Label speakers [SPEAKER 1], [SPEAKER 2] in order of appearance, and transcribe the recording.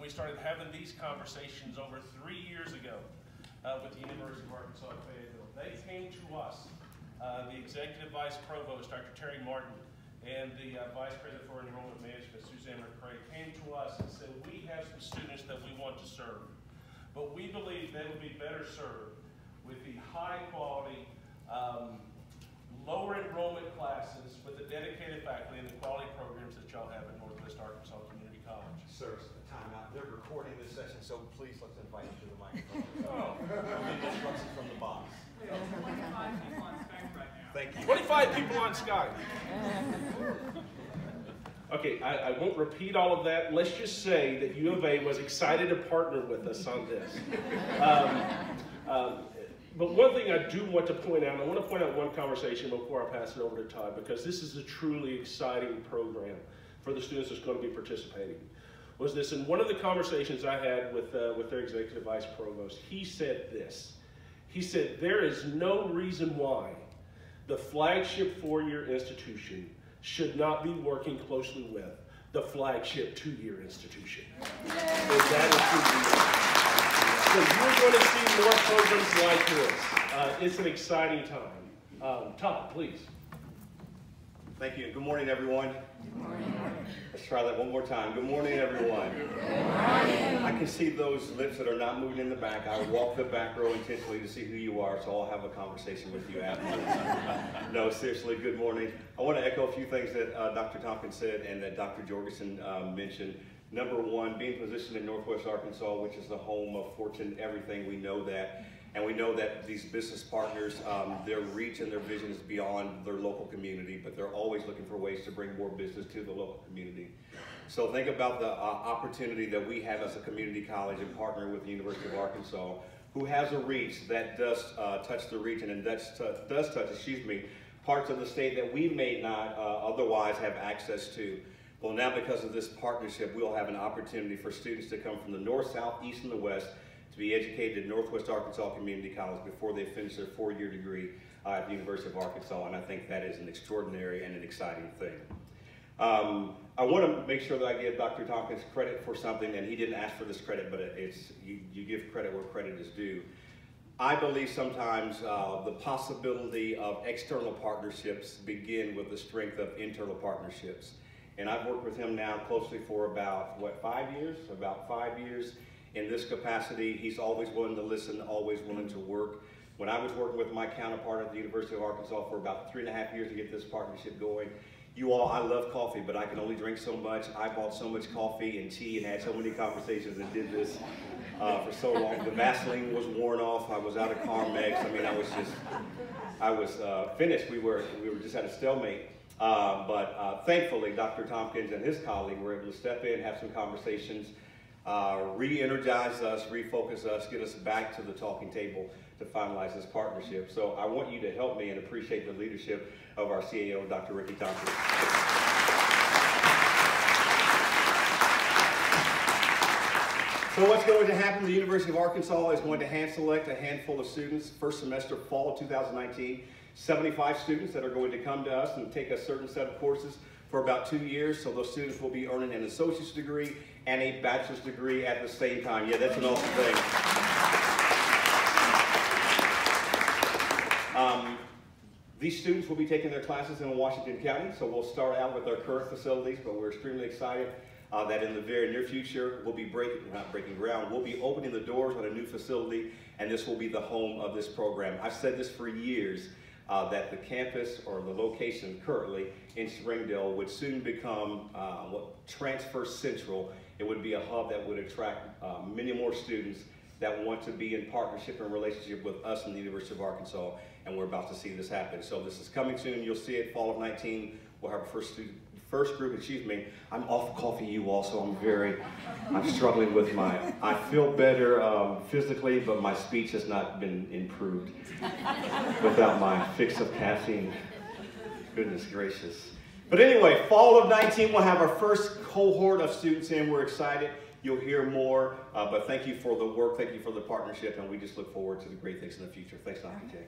[SPEAKER 1] we started having these conversations over 3 years ago with the University of Arkansas at Fayetteville. They came to us, the Executive Vice Provost, Dr. Terry Martin, and the Vice President for Enrollment Management, Suzanne McCrae, came to us and said, we have some students that we want to serve, but we believe they would be better served with the high quality, lower enrollment classes with the dedicated faculty and the quality programs that y'all have at Northwest Arkansas Community College.
[SPEAKER 2] Sir, time out. They're recording this session, so please let's invite you to the microphone. I need instructions from the box.
[SPEAKER 3] 25 people on Skype right now.
[SPEAKER 2] Thank you.
[SPEAKER 1] 25 people on Skype. Okay, I won't repeat all of that. Let's just say that U of A was excited to partner with us on this. But one thing I do want to point out, and I want to point out one conversation before I pass it over to Todd, because this is a truly exciting program for the students that's going to be participating, was this. In one of the conversations I had with their Executive Vice Provost, he said this. He said, there is no reason why the flagship four-year institution should not be working closely with the flagship two-year institution. And that is who we are. So you're going to see more programs like this. It's an exciting time. Todd, please.
[SPEAKER 2] Thank you. Good morning, everyone.
[SPEAKER 4] Good morning.
[SPEAKER 2] Let's try that one more time. Good morning, everyone.
[SPEAKER 4] Good morning.
[SPEAKER 2] I can see those lips that are not moving in the back. I walk the back row intentionally to see who you are, so I'll have a conversation with you afterwards. No, seriously, good morning. I want to echo a few things that Dr. Tompkins said and that Dr. Jorgensen mentioned. Number one, being positioned in Northwest Arkansas, which is the home of Fortune Everything, we know that. And we know that these business partners, their reach and their vision is beyond their local community, but they're always looking for ways to bring more business to the local community. So think about the opportunity that we have as a community college and partner with the University of Arkansas, who has a reach that does touch the region and does touch, parts of the state that we may not otherwise have access to. Well, now because of this partnership, we'll have an opportunity for students to come from the north, south, east, and the west to be educated at Northwest Arkansas Community College before they finish their four-year degree at the University of Arkansas, and I think that is an extraordinary and an exciting thing. I want to make sure that I give Dr. Tompkins credit for something, and he didn't ask for this credit, but you give credit where credit is due. I believe sometimes the possibility of external partnerships begin with the strength of internal partnerships. And I've worked with him now closely for about, what, 5 years? About 5 years. In this capacity, he's always willing to listen, always willing to work. When I was working with my counterpart at the University of Arkansas for about 3.5 years to get this partnership going, you all, I love coffee, but I can only drink so much. I bought so much coffee and tea and had so many conversations and did this for so long. The Vaseline was worn off. I was out of Carmex. I mean, I was finished. We were just at a stalemate. But thankfully, Dr. Tompkins and his colleague were able to step in, have some conversations, re-energize us, refocus us, get us back to the talking table to finalize this partnership. So I want you to help me and appreciate the leadership of our CAO, Dr. Ricky Tompkins. So what's going to happen? The University of Arkansas is going to hand select a handful of students, first semester, fall of 2019. 75 students that are going to come to us and take a certain set of courses for about 2 years. So those students will be earning an associate's degree and a bachelor's degree at the same time. Yeah, that's an awesome thing. These students will be taking their classes in Washington County. So we'll start out with our current facilities, but we're extremely excited that in the very near future, we'll be we'll be opening the doors on a new facility, and this will be the home of this program. I've said this for years, that the campus or the location currently in Springdale would soon become transfer central. It would be a hub that would attract many more students that want to be in partnership and relationship with us in the University of Arkansas, and we're about to see this happen. So this is coming soon. You'll see it fall of 19. We'll have our first group, I'm off coffee, you all, so I'm struggling with I feel better physically, but my speech has not been improved without my fix of caffeine. Goodness gracious. But anyway, fall of 19, we'll have our first cohort of students in. We're excited. You'll hear more, but thank you for the work, thank you for the partnership, and we just look forward to the great things in the future. Thanks, Dr. J.